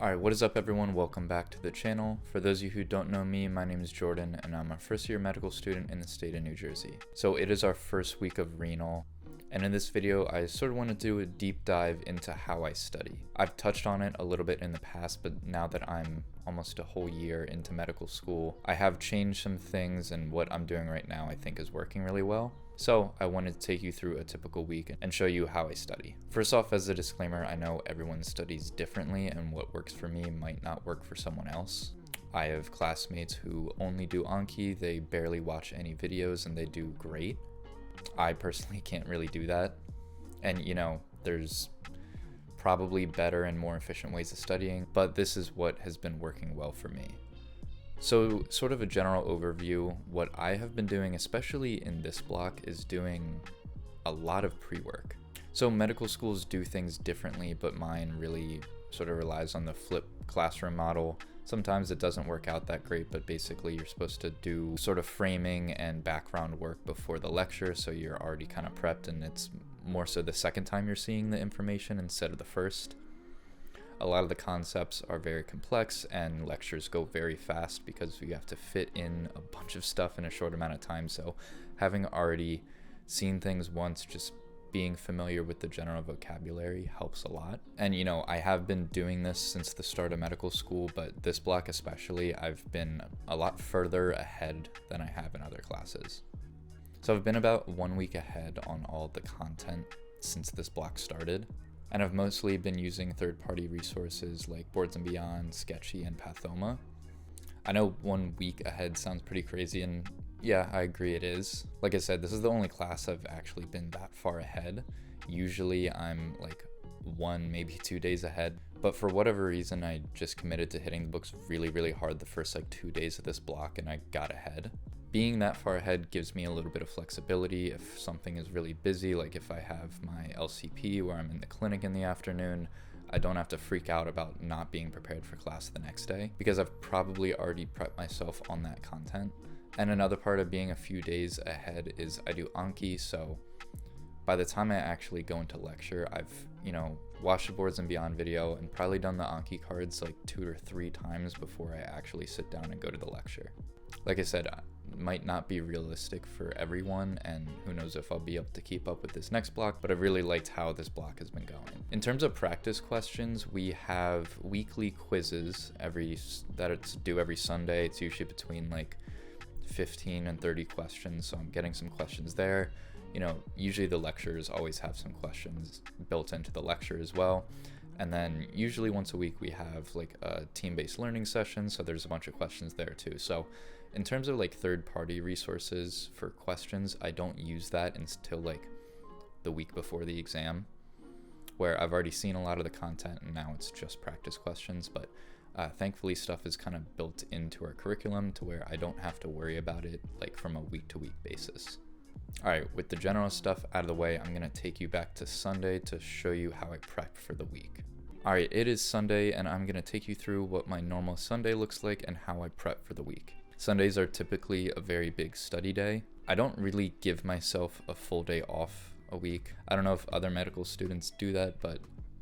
Alright, what is up everyone? Welcome back to the channel. For those of you who don't know me, my name is Jordan and I'm a first year medical student in the state of New Jersey. So it is our first week of renal, and in this video I sort of want to do a deep dive into how I study. I've touched on it a little bit in the past, but now that I'm almost a whole year into medical school, I have changed some things, and what I'm doing right now I think is working really well. So I wanted to take you through a typical week and show you how I study. First off, as a disclaimer, I know everyone studies differently and what works for me might not work for someone else. I have classmates who only do Anki, they barely watch any videos, and they do great. I personally can't really do that. And there's probably better and more efficient ways of studying, but this is what has been working well for me. So sort of a general overview, what I have been doing, especially in this block, is doing a lot of pre-work. So medical schools do things differently, but mine really sort of relies on the flipped classroom model. Sometimes it doesn't work out that great, but basically you're supposed to do sort of framing and background work before the lecture, so you're already kind of prepped, and it's more so the second time you're seeing the information instead of the first. A lot of the concepts are very complex and lectures go very fast because you have to fit in a bunch of stuff in a short amount of time. So having already seen things once, just being familiar with the general vocabulary helps a lot. And I have been doing this since the start of medical school, but this block especially, I've been a lot further ahead than I have in other classes. So I've been about 1 week ahead on all the content since this block started. And I've mostly been using third-party resources like Boards and Beyond, Sketchy, and Pathoma. I know 1 week ahead sounds pretty crazy, and yeah, I agree it is. Like I said, this is the only class I've actually been that far ahead. Usually I'm like 1, maybe 2 days ahead, but for whatever reason, I just committed to hitting the books really hard the first 2 days of this block, and I got ahead. Being that far ahead gives me a little bit of flexibility if something is really busy, like if I have my LCP where I'm in the clinic in the afternoon. I don't have to freak out about not being prepared for class the next day because I've probably already prepped myself on that content. And another part of being a few days ahead is I do Anki, so by the time I actually go into lecture, I've watched the Boards and Beyond video and probably done the Anki cards 2 or 3 times before I actually sit down and go to the lecture. Like I said, it might not be realistic for everyone, and who knows if I'll be able to keep up with this next block, but I really liked how this block has been going. In terms of practice questions, we have weekly quizzes that it's due every Sunday. It's usually between 15 and 30 questions, so I'm getting some questions there. Usually the lectures always have some questions built into the lecture as well. And then usually once a week we have a team-based learning session, so there's a bunch of questions there too. So in terms of third-party resources for questions, I don't use that until the week before the exam, where I've already seen a lot of the content and now it's just practice questions. But thankfully stuff is kind of built into our curriculum to where I don't have to worry about it from a week-to-week basis. Alright, with the general stuff out of the way, I'm going to take you back to Sunday to show you how I prep for the week. Alright, it is Sunday and I'm going to take you through what my normal Sunday looks like and how I prep for the week. Sundays are typically a very big study day. I don't really give myself a full day off a week. I don't know if other medical students do that, but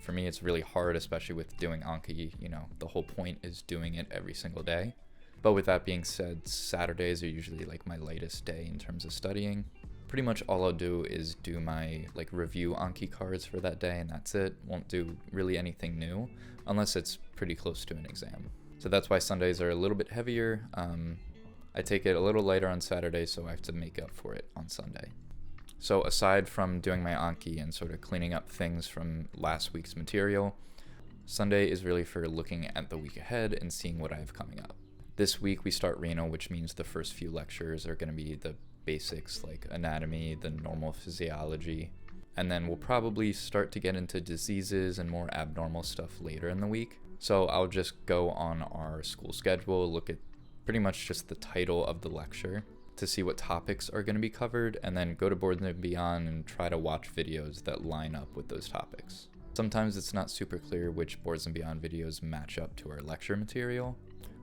for me it's really hard, especially with doing Anki. The whole point is doing it every single day. But with that being said, Saturdays are usually my latest day in terms of studying. Pretty much all I'll do is do my review Anki cards for that day, and that's it. Won't do really anything new unless it's pretty close to an exam. So that's why Sundays are a little bit heavier. I take it a little lighter on Saturday, so I have to make up for it on Sunday. So aside from doing my Anki and sort of cleaning up things from last week's material, Sunday is really for looking at the week ahead and seeing what I have coming up. This week we start renal, which means the first few lectures are going to be the basics like anatomy, the normal physiology, and then we'll probably start to get into diseases and more abnormal stuff later in the week. So I'll just go on our school schedule, look at pretty much just the title of the lecture to see what topics are going to be covered, and then go to Boards and Beyond and try to watch videos that line up with those topics. Sometimes it's not super clear which Boards and Beyond videos match up to our lecture material,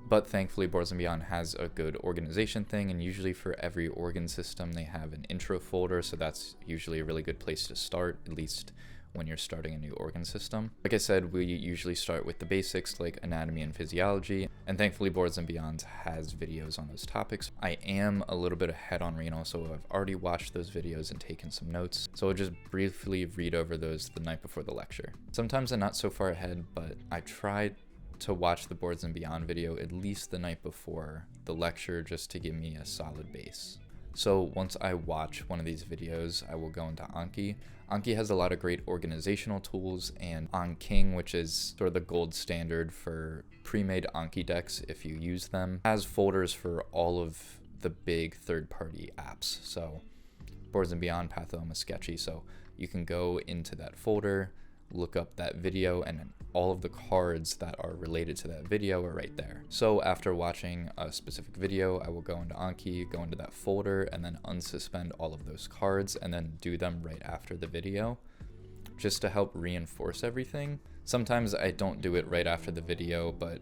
but thankfully Boards and Beyond has a good organization thing, and usually for every organ system they have an intro folder, so that's usually a really good place to start, at least when you're starting a new organ system. Like I said, we usually start with the basics like anatomy and physiology, and thankfully Boards and Beyond has videos on those topics. I am a little bit ahead on renal, so I've already watched those videos and taken some notes, so I'll just briefly read over those the night before the lecture. Sometimes I'm not so far ahead, but I try to watch the Boards and Beyond video at least the night before the lecture just to give me a solid base. So once I watch one of these videos, I will go into Anki. Anki has a lot of great organizational tools, and Anki, which is sort of the gold standard for pre-made Anki decks if you use them, has folders for all of the big third-party apps. So Boards and Beyond, Pathoma, Sketchy, so you can go into that folder, look up that video, and all of the cards that are related to that video are right there. So after watching a specific video, I will go into Anki, go into that folder, and then unsuspend all of those cards and then do them right after the video, just to help reinforce everything. Sometimes I don't do it right after the video, but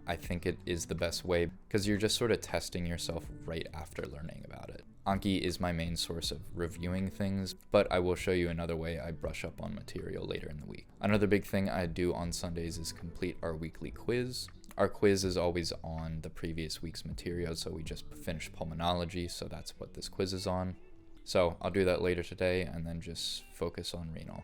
I think it is the best way because you're just sort of testing yourself right after learning about it. Anki is my main source of reviewing things, but I will show you another way I brush up on material later in the week. Another big thing I do on Sundays is complete our weekly quiz. Our quiz is always on the previous week's material, so we just finished pulmonology, so that's what this quiz is on. So I'll do that later today and then just focus on renal.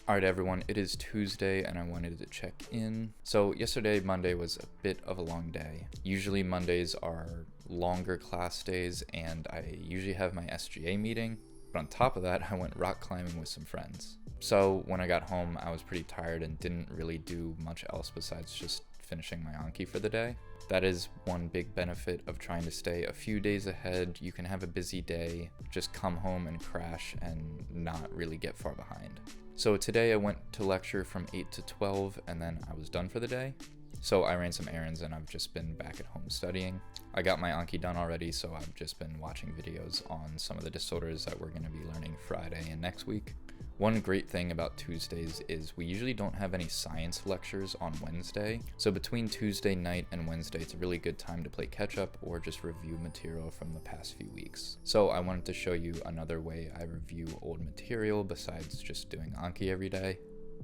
Alright everyone, it is Tuesday and I wanted to check in. So yesterday, Monday, was a bit of a long day. Usually Mondays are longer class days and I usually have my SGA meeting. But on top of that, I went rock climbing with some friends. So when I got home, I was pretty tired and didn't really do much else besides just finishing my Anki for the day. That is one big benefit of trying to stay a few days ahead. You can have a busy day, just come home and crash and not really get far behind. So today I went to lecture from 8 to 12 and then I was done for the day. So I ran some errands and I've just been back at home studying. I got my Anki done already, so I've just been watching videos on some of the disorders that we're going to be learning Friday and next week. One great thing about Tuesdays is we usually don't have any science lectures on Wednesday. So between Tuesday night and Wednesday, it's a really good time to play catch up or just review material from the past few weeks. So I wanted to show you another way I review old material besides just doing Anki every day.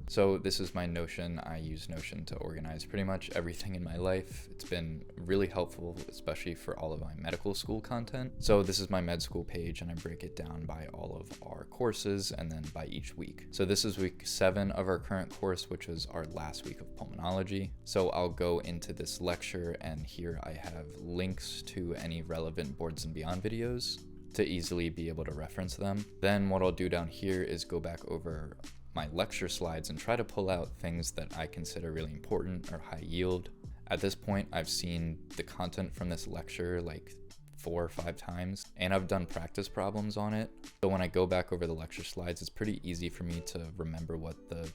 So this is my Notion. I use Notion to organize pretty much everything in my life. It's been really helpful, especially for all of my medical school content. So this is my med school page and I break it down by all of our courses and then by each week. So this is week 7 of our current course, which was our last week of pulmonology. So I'll go into this lecture and here I have links to any relevant Boards and Beyond videos to easily be able to reference them. Then what I'll do down here is go back over my lecture slides and try to pull out things that I consider really important or high yield. At this point, I've seen the content from this lecture like 4 or 5 times, and I've done practice problems on it. So when I go back over the lecture slides, it's pretty easy for me to remember what the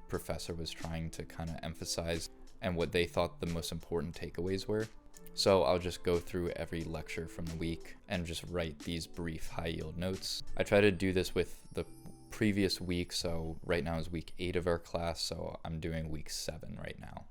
professor was trying to kind of emphasize and what they thought the most important takeaways were. So I'll just go through every lecture from the week and just write these brief high yield notes. I try to do this with the previous week, so right now is week 8 of our class, so I'm doing week 7 right now.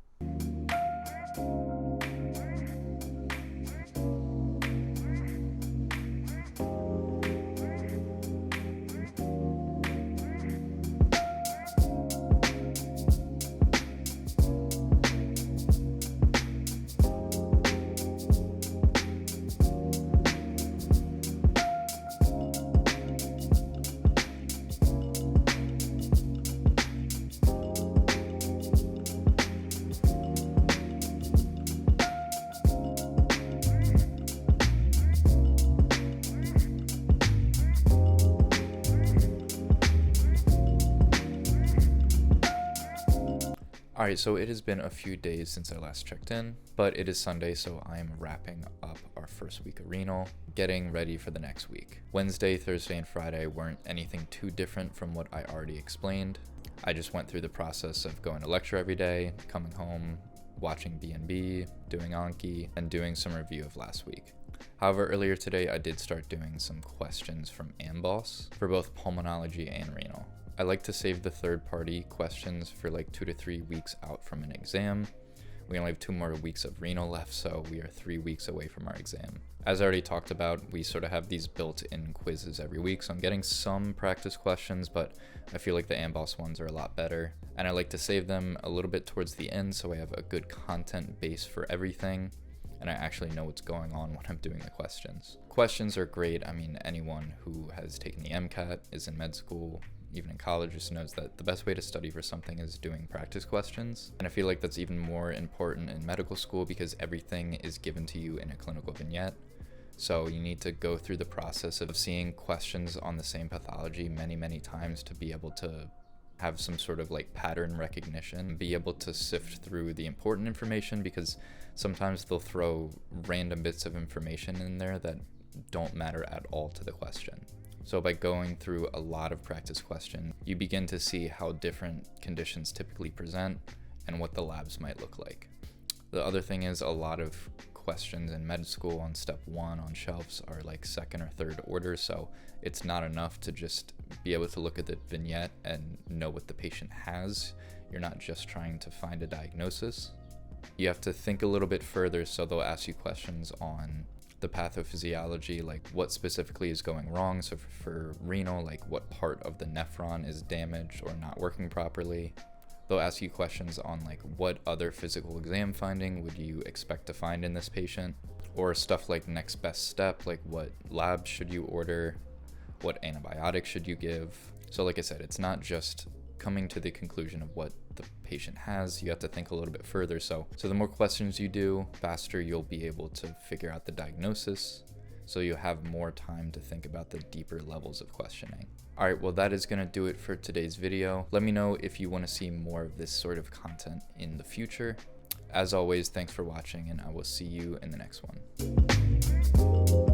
Alright, so it has been a few days since I last checked in, but it is Sunday, so I am wrapping up our first week of renal, getting ready for the next week. Wednesday, Thursday, and Friday weren't anything too different from what I already explained. I just went through the process of going to lecture every day, coming home, watching B&B, doing Anki, and doing some review of last week. However, earlier today I did start doing some questions from AMBOSS for both pulmonology and renal. I like to save the third-party questions for like 2 to 3 weeks out from an exam. We only have 2 more weeks of renal left, so we are 3 weeks away from our exam. As I already talked about, we sort of have these built-in quizzes every week, so I'm getting some practice questions, but I feel like the AMBOSS ones are a lot better. And I like to save them a little bit towards the end so I have a good content base for everything, and I actually know what's going on when I'm doing the questions. Questions are great. I mean, anyone who has taken the MCAT, is in med school, even in college, just knows that the best way to study for something is doing practice questions. And I feel like that's even more important in medical school because everything is given to you in a clinical vignette. So you need to go through the process of seeing questions on the same pathology many times to be able to have some sort of like pattern recognition, be able to sift through the important information, because sometimes they'll throw random bits of information in there that don't matter at all to the question. So by going through a lot of practice questions, you begin to see how different conditions typically present and what the labs might look like. The other thing is a lot of questions in med school on step 1 on shelves are like second or third order, so it's not enough to just be able to look at the vignette and know what the patient has. You're not just trying to find a diagnosis. You have to think a little bit further, so they'll ask you questions on the pathophysiology, like what specifically is going wrong. So for renal, like what part of the nephron is damaged or not working properly. They'll ask you questions on like what other physical exam finding would you expect to find in this patient, or stuff like next best step, like what labs should you order, what antibiotics should you give. So like I said, it's not just coming to the conclusion of what the patient has. You have to think a little bit further. So the more questions you do, faster you'll be able to figure out the diagnosis, so you have more time to think about the deeper levels of questioning. All right, well, that is going to do it for today's video. Let me know if you want to see more of this sort of content in the future. As always, thanks for watching, and I will see you in the next one.